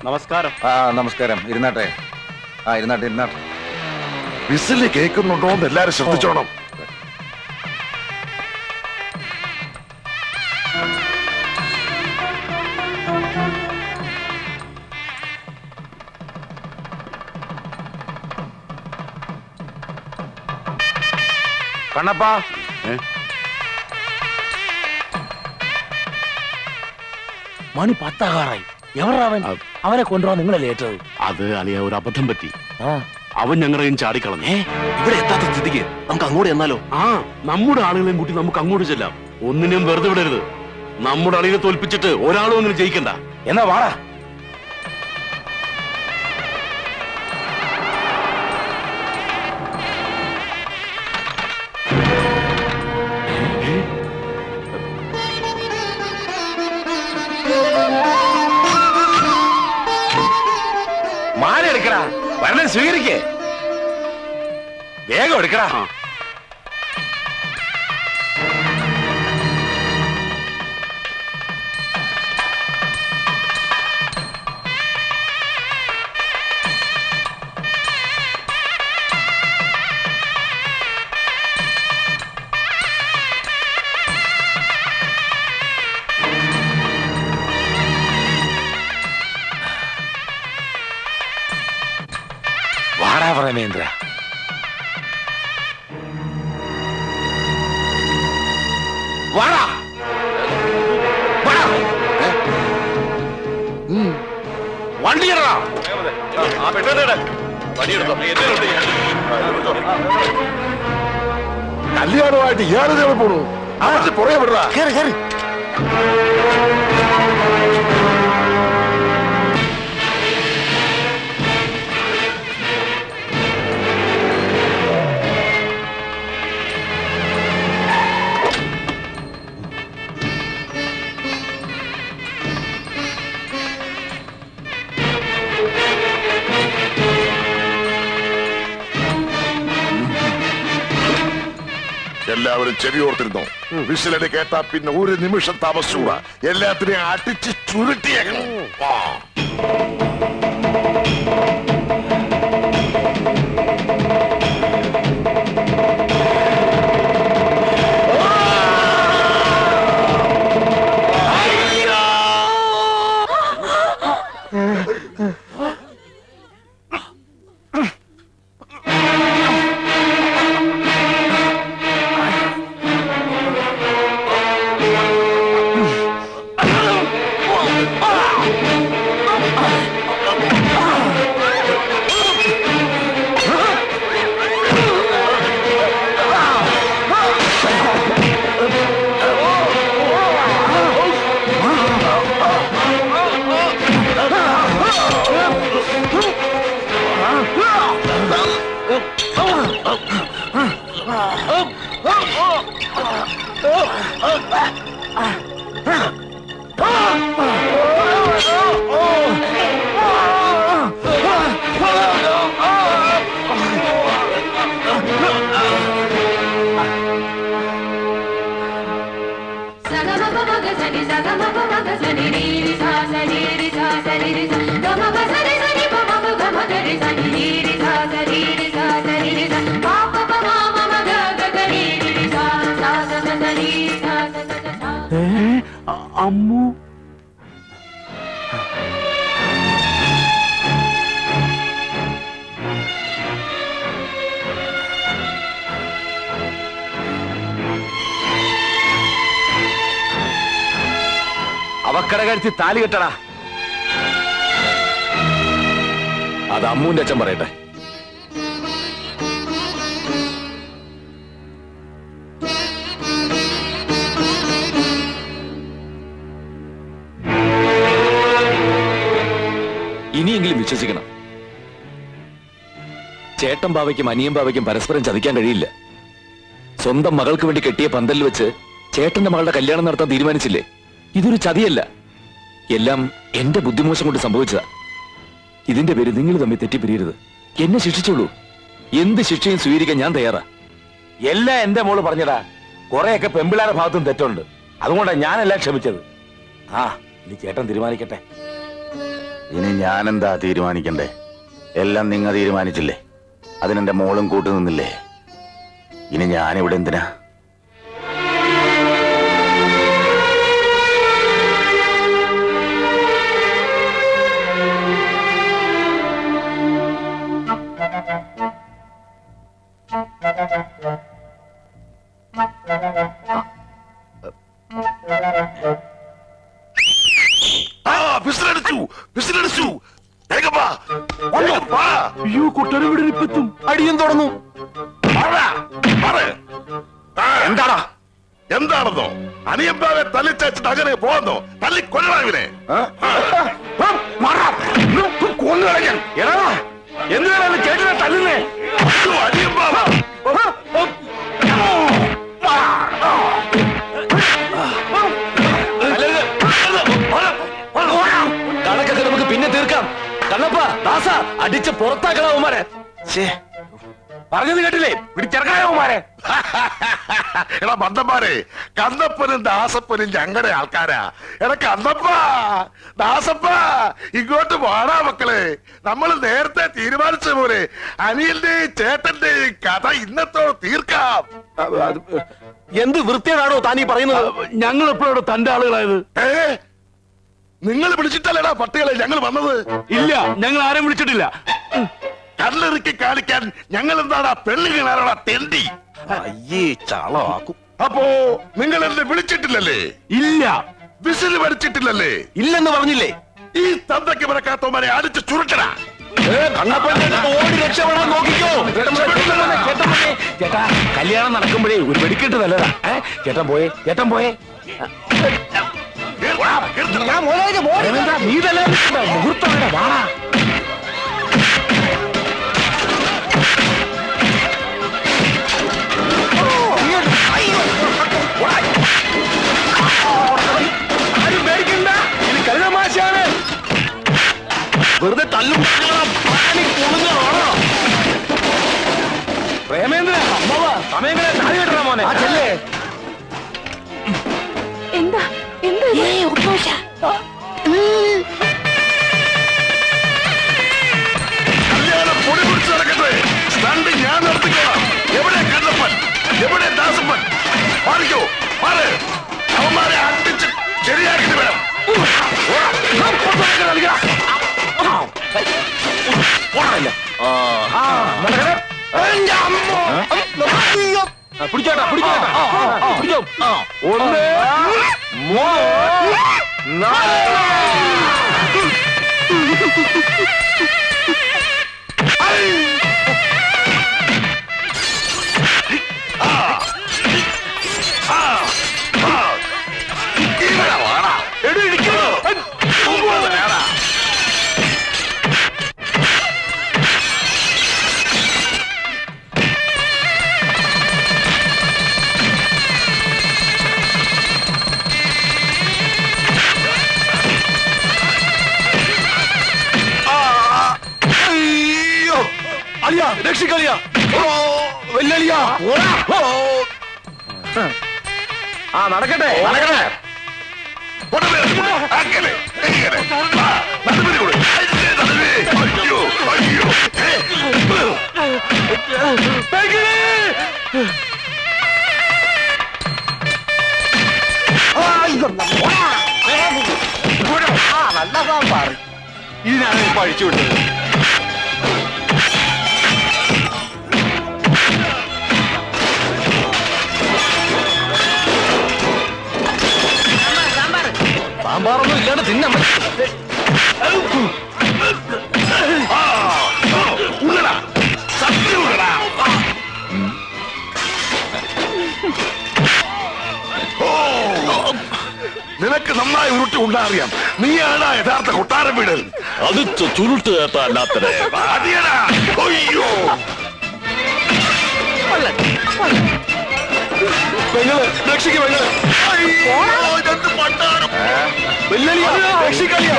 നമസ്കാരം. നമസ്കാരം. ഇരുന്നാട്ടെ. ഇരുന്നാട്ടെ. വിസില് കേൾക്കുന്നുണ്ടോ എന്ന് എല്ലാരും ശ്രദ്ധിച്ചോണം. കണ്ണപ്പാ, മണി 10 എവരാവൻ? അവനെ കൊണ്ടുപോകാൻ നിങ്ങളല്ലേ ഏറ്റത്? അത് അളിയ ഒരു അബദ്ധം പറ്റി. അവൻ ഞങ്ങളെയും ചാടിക്കളഞ്ഞു. ഇവിടെ എത്താത്ത സ്ഥിതിക്ക് നമുക്ക് അങ്ങോട്ട് ചെന്നാലോ? നമ്മുടെ ആളുകളെയും കൂട്ടി നമുക്ക് അങ്ങോട്ട് ചെല്ലാം. ഒന്നിനും വെറുതെ വിടരുത്. നമ്മുടെ അളിയെ തോൽപ്പിച്ചിട്ട് ഒരാളും അങ്ങനെ ജയിക്കണ്ട. എന്നാ വാടാ. മാല എടുക്കടാ. വരണം സ്വീകരിക്കേ. വേഗം എടുക്കടാ. വാടാ പ്രേമേന്ദ്ര. വാടാ. വണ്ടിയിടാ. കല്യാണമായിട്ട് ഇയാളെ പോണു. പുറകെ വിടാ. എല്ലാവരും ചെവിയോർത്തിരുന്നോ? വിസിലടി കേട്ടാ പിന്നെ ഒരു നിമിഷം താമസിച്ചുകൂടാ. എല്ലാത്തിനെയും അടിച്ച് ചുരുട്ടിയേക്കണം. അമ്മു അവക്കട കഴുത്തി താലി കെട്ടടാ. അത് അമ്മൂന്റെ അച്ഛൻ പറയട്ടെ. ഇനിയെങ്കിലും വിശ്വസിക്കണം. ചേട്ടൻ ബാവയ്ക്കും അനിയൻ ബാവയ്ക്കും പരസ്പരം ചതിക്കാൻ കഴിയില്ല. സ്വന്തം മകൾക്ക് വേണ്ടി കെട്ടിയ പന്തലിൽ വെച്ച് ചേട്ടന്റെ മകളുടെ കല്യാണം നടത്താൻ തീരുമാനിച്ചില്ലേ? ഇതൊരു ചതിയല്ല. എല്ലാം എന്റെ ബുദ്ധിമോശം കൊണ്ട് സംഭവിച്ചതാ. ഇതിന്റെ പേര് നിങ്ങൾ തമ്മിൽ തെറ്റിപ്പിരിയരുത്. എന്നെ ശിക്ഷിച്ചോളൂ. എന്ത് ശിക്ഷയും സ്വീകരിക്കാൻ ഞാൻ തയ്യാറാ. എല്ലാം എന്റെ മോള് പറഞ്ഞടാ. കുറെയൊക്കെ പെമ്പിളാരുടെ ഭാഗത്തും തെറ്റുണ്ട്. അതുകൊണ്ടാണ് ഞാനെല്ലാം ക്ഷമിച്ചത്. ഇനി ചേട്ടൻ തീരുമാനിക്കട്ടെ. ഇനി ഞാനെന്താ തീരുമാനിക്കണ്ടേ? എല്ലാം നിങ്ങ തീരുമാനിച്ചില്ലേ? അതിനെന്റെ മോളും കൂട്ടു നിന്നില്ലേ? ഇനി ഞാനിവിടെ എന്തിനാ? അയ്യോ കുട്ടനെ ഇവിടെ ഇപ്പത്തും അടിയും തുടങ്ങും. എന്താടാ? എന്താണെന്നോ? അനിയമ്പാവെ തല്ലിച്ചേച്ചിട്ട് അങ്ങനെ പോന്നോ? തല്ലി കൊല്ലണാവിനെ എന്തിനാണ് ചേട്ടനെ തല്ലുന്നേ? അനിയമ്പാവ കണക്കൊക്കെ നമുക്ക് പിന്നെ തീർക്കാം. കണ്ണപ്പ ദാസ അടിച്ച് പുറത്താക്കണവന്മാരെ. പറഞ്ഞത് കേട്ടില്ലേ? പിടിച്ചിറക്കായവന്മാരെ. എടാ മന്ദന്മാരെ, കണ്ണപ്പനും ദാസപ്പനും ഞങ്ങളുടെ ആൾക്കാരാ. എടാ കണ്ണപ്പ, ദാസപ്പ, ഇങ്ങോട്ട് വാടാ മക്കളെ. നമ്മൾ നേരത്തെ തീരുമാനിച്ച പോലെ അനിയന്റെയും ചേട്ടന്റെയും കഥ ഇന്നത്തോട് തീർക്കാം. എന്ത് വൃത്തിയാണോ താനീ പറയുന്നത്? ഞങ്ങൾ എപ്പോഴാണ് തന്റെ ആളുകളായത്? നിങ്ങൾ വിളിച്ചിട്ടല്ലേടാ പട്ടികളെ ഞങ്ങൾ വന്നത്? ഇല്ല, ഞങ്ങൾ ആരും വിളിച്ചിട്ടില്ല. കല്ലെറുക്കി കാണിക്കാൻ ഞങ്ങൾ എന്താടാ പെണ്ണുകളാണോടാ തെണ്ടി? അയ്യേ ചളമാക്കും. അപ്പോ നിങ്ങൾ എന്നെ വിളിച്ചിട്ടില്ലല്ലേ? ഇല്ല. വിസിൽ പഠിച്ചിട്ടില്ലല്ലേ? ഇല്ലെന്ന് പറഞ്ഞില്ലേ? ഈ തന്തയ്ക്ക് പിറക്കാത്തവന്മാരെ അടിച്ച് ചുരുക്കടാ. ഓടി രക്ഷപ്പെടാൻ നോക്കിക്കോ. ചേട്ടാ, കല്യാണം നടക്കുമ്പോഴേ ഒരു വെടിക്കെട്ട് നല്ലതാ. ചേട്ടൻ പോയേ, ചേട്ടൻ പോയേ. നീ തന്നെ മുഹൂർത്തം വാടാ. ആരും പേടിക്കണ്ട, ഇത് കരുതമാശാണ്. വെറുതെ തല്ലും. പ്രേമേന്ദ്ര അമ്മവ സമയങ്ങളെ താഴെ കേട്ടാ മോനെ. എന്താ എന്താ കല്യാണം പൊടി പിടിച്ച് നടക്കട്ടെ. സ്റ്റണ്ട് ഞാൻ നടത്തിക്കോളാം. എവിടെ കണ്ണപ്പൻ? എവിടെ ദാസപ്പൻ? മാറിക്കോ, മാറ്. അവന്മാരെ അടിച്ച് ശരിയാക്കിട്ട് വരാം. പിടിച്ചോട്ടാ, പിടിച്ചോട്ടാ, പിടിച്ചോ. 1 3 അളിയാ രക്ഷിക്കളിയാ. വെല്ലളിയാ. നടക്കട്ടെ, നടക്കട്ടെ. അങ്ങനെ എങ്ങനെ? നടുവിൽ കൂടെ. അയ്യോ അയ്യോ. ഇതിനാണ് ഇപ്പൊ അഴിച്ചു വിട്ടത്. സാമ്പാറൊന്നും ഇല്ലാണ്ട് തിന്നമ്മ. ഉള്ളടാ, സത്യം ഉള്ളടാ. നിനക്ക് നന്നായി ഉരുട്ടി ഉണ്ടാറിയാം. നീയാണാ യഥാർത്ഥ കൊട്ടാരം വീട്. അത് ചുരുട്ട് കേട്ടാ അല്ലാത്തത്. അതിയടാ. അയ്യോ പെങ്ങള് രക്ഷിക്ക്, പെങ്ങള്. ഇതെന്ത് പണ്ടാരം. വെല്ലളിയാ രക്ഷിക്കളിയാ.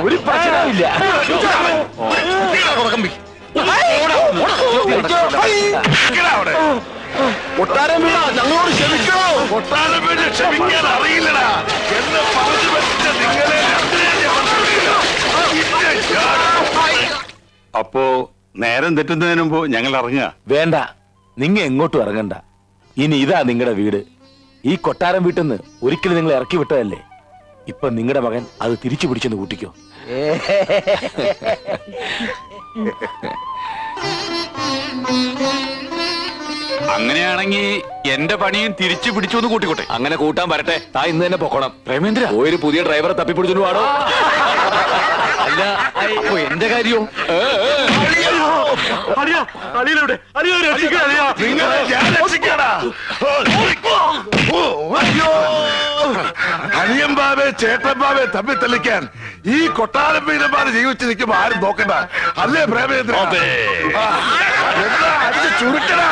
ഒരു പ്രശ്നമില്ല. കൊട്ടാരം വീടാ ഞങ്ങളോട് ക്ഷമിക്കണോ? കൊട്ടാരം വീട് ക്ഷമിക്കാൻ അറിയില്ലടാ എന്നെ പറഞ്ഞു പറ്റിച്ച നിങ്ങളെ രണ്ടിനെയും ഞാൻ കൊണ്ടുവിടില്ല. അപ്പോ നേരം തെറ്റുന്നതിന് മുമ്പ് ഞങ്ങൾ ഇറങ്ങുക. വേണ്ട, നിങ്ങ എങ്ങോട്ടും ഇറങ്ങണ്ട. ഇനി ഇതാ നിങ്ങളുടെ വീട്. ഈ കൊട്ടാരം വീട്ടിൽ നിന്ന് ഒരിക്കലും നിങ്ങൾ ഇറക്കി വിട്ടതല്ലേ. ഇപ്പൊ നിങ്ങളുടെ മകൻ അത് തിരിച്ചു പിടിച്ചെന്ന് കൂട്ടിക്കോ. അങ്ങനെയാണെങ്കിൽ എന്റെ പണിയും തിരിച്ചു പിടിച്ചു എന്ന് കൂട്ടിക്കോട്ടെ. അങ്ങനെ കൂട്ടാൻ വരട്ടെ. താ ഇന്ന് തന്നെ പൊക്കണം. പ്രേമേന്ദ്ര, ഒരു പുതിയ ഡ്രൈവറെ തപ്പിപ്പിടിച്ചോണ്ട് പാടോ. അല്ല, അപ്പൊ എന്റെ കാര്യവും നിങ്ങളെ ഞാൻ രക്ഷിക്കാടാ. അയ്യോ അനിയൻ ബാബെ ചേട്ടൻ ബാബെ തമ്മിൽ തെളിക്കാൻ ഈ കൊട്ടാരം വീരന്മാര് ജീവിച്ചു നിൽക്കുമ്പോ ആരും നോക്കണ്ട. അല്ലേ പ്രേമേന്ദ്ര? എന്താ അടിച്ച് ചുരുക്കടാ.